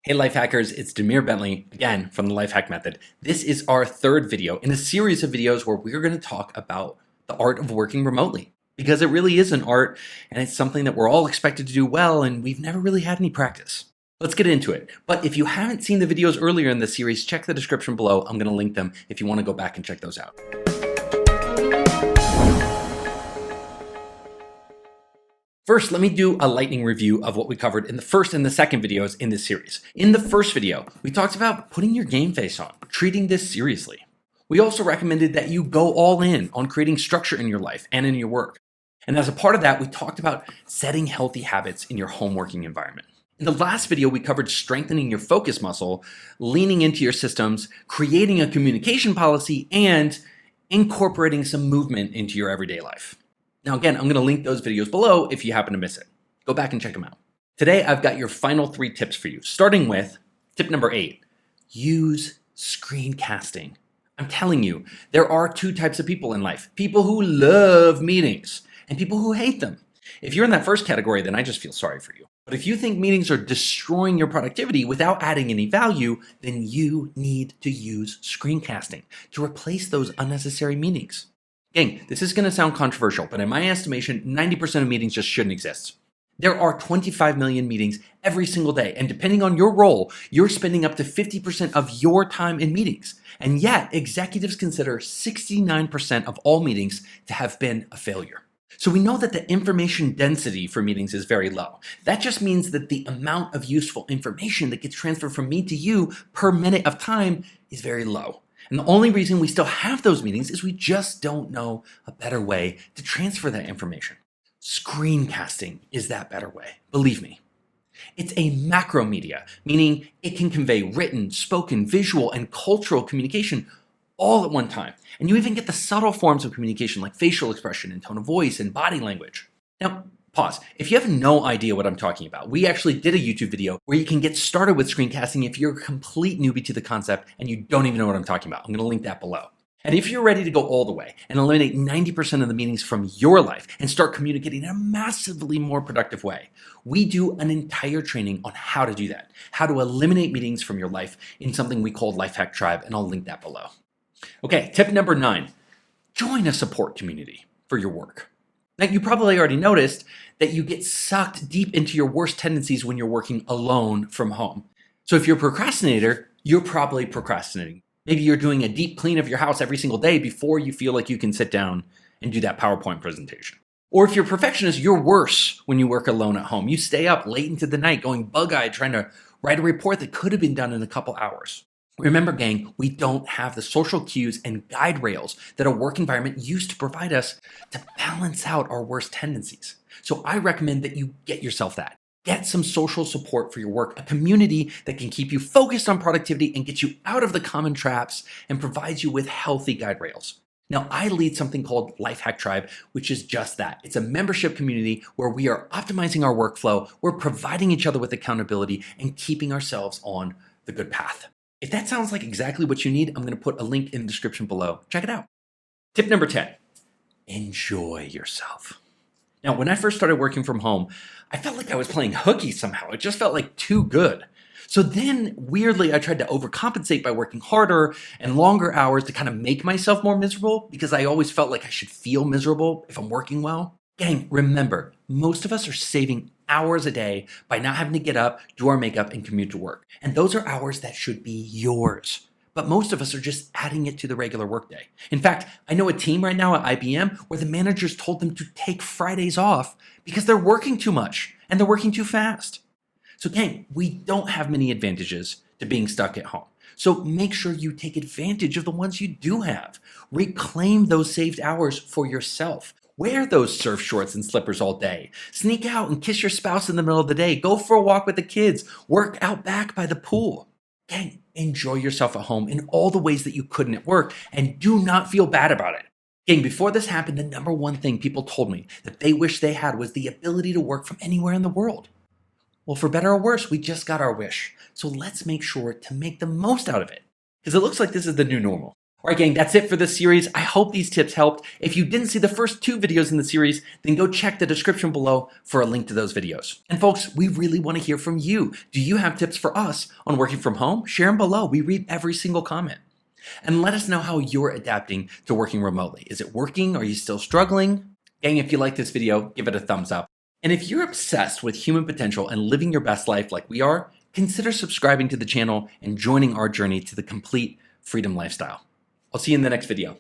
Hey Life Hackers, it's Demir Bentley, again from the Life Hack Method. This is our third video in a series of videos where we're going to talk about the art of working remotely. Because it really is an art, and it's something that we're all expected to do well, and we've never really had any practice. Let's get into it. But if you haven't seen the videos earlier in the series, check the description below. I'm going to link them if you want to go back and check those out. First, let me do a lightning review of what we covered in the first and the second videos in this series. In the first video, we talked about putting your game face on, treating this seriously. We also recommended that you go all in on creating structure in your life and in your work. And as a part of that, we talked about setting healthy habits in your home working environment. In the last video, we covered strengthening your focus muscle, leaning into your systems, creating a communication policy, and incorporating some movement into your everyday life. Now again, I'm going to link those videos below if you happen to miss it. Go back and check them out. Today, I've got your final 3 tips for you, starting with tip number 8, use screencasting. I'm telling you, there are 2 types of people in life, people who love meetings and people who hate them. If you're in that first category, then I just feel sorry for you. But if you think meetings are destroying your productivity without adding any value, then you need to use screencasting to replace those unnecessary meetings. Gang, this is going to sound controversial, but in my estimation, 90% of meetings just shouldn't exist. There are 25 million meetings every single day, and depending on your role, you're spending up to 50% of your time in meetings. And yet, executives consider 69% of all meetings to have been a failure. So we know that the information density for meetings is very low. That just means that the amount of useful information that gets transferred from me to you per minute of time is very low. And the only reason we still have those meetings is we just don't know a better way to transfer that information. Screencasting is that better way, believe me. It's a macro media, meaning it can convey written, spoken, visual, and cultural communication all at one time. And you even get the subtle forms of communication like facial expression and tone of voice and body language. Now, pause. If you have no idea what I'm talking about, we actually did a YouTube video where you can get started with screencasting if you're a complete newbie to the concept and you don't even know what I'm talking about. I'm going to link that below. And if you're ready to go all the way and eliminate 90% of the meetings from your life and start communicating in a massively more productive way, we do an entire training on how to do that, how to eliminate meetings from your life in something we call Life Hack Tribe, and I'll link that below. Okay, tip number 9, join a support community for your work. Now, you probably already noticed that you get sucked deep into your worst tendencies when you're working alone from home. So if you're a procrastinator, you're probably procrastinating. Maybe you're doing a deep clean of your house every single day before you feel like you can sit down and do that PowerPoint presentation. Or if you're a perfectionist, you're worse when you work alone at home. You stay up late into the night going bug-eyed trying to write a report that could have been done in a couple hours. Remember, gang, we don't have the social cues and guide rails that a work environment used to provide us to balance out our worst tendencies. So I recommend that you get yourself that. Get some social support for your work, a community that can keep you focused on productivity and get you out of the common traps and provides you with healthy guide rails. Now, I lead something called Life Hack Tribe, which is just that. It's a membership community where we are optimizing our workflow, we're providing each other with accountability, and keeping ourselves on the good path. If that sounds like exactly what you need, I'm going to put a link in the description below. Check it out. Tip number 10, enjoy yourself. Now, when I first started working from home, I felt like I was playing hooky somehow. It just felt like too good. So then, weirdly, I tried to overcompensate by working harder and longer hours to kind of make myself more miserable because I always felt like I should feel miserable if I'm working well. Gang, remember, most of us are saving hours a day by not having to get up, do our makeup, and commute to work. And those are hours that should be yours. But most of us are just adding it to the regular workday. In fact, I know a team right now at IBM where the managers told them to take Fridays off because they're working too much and they're working too fast. So gang, we don't have many advantages to being stuck at home. So make sure you take advantage of the ones you do have. Reclaim those saved hours for yourself. Wear those surf shorts and slippers all day. Sneak out and kiss your spouse in the middle of the day. Go for a walk with the kids. Work out back by the pool. Gang, enjoy yourself at home in all the ways that you couldn't at work, and do not feel bad about it. Gang, before this happened, the number one thing people told me that they wish they had was the ability to work from anywhere in the world. Well, for better or worse, we just got our wish. So let's make sure to make the most out of it, because it looks like this is the new normal. All right, gang, that's it for this series. I hope these tips helped. If you didn't see the first 2 videos in the series, then go check the description below for a link to those videos. And folks, we really want to hear from you. Do you have tips for us on working from home? Share them below. We read every single comment. And let us know how you're adapting to working remotely. Is it working? Are you still struggling? Gang, if you like this video, give it a thumbs up. And if you're obsessed with human potential and living your best life like we are, consider subscribing to the channel and joining our journey to the complete freedom lifestyle. I'll see you in the next video.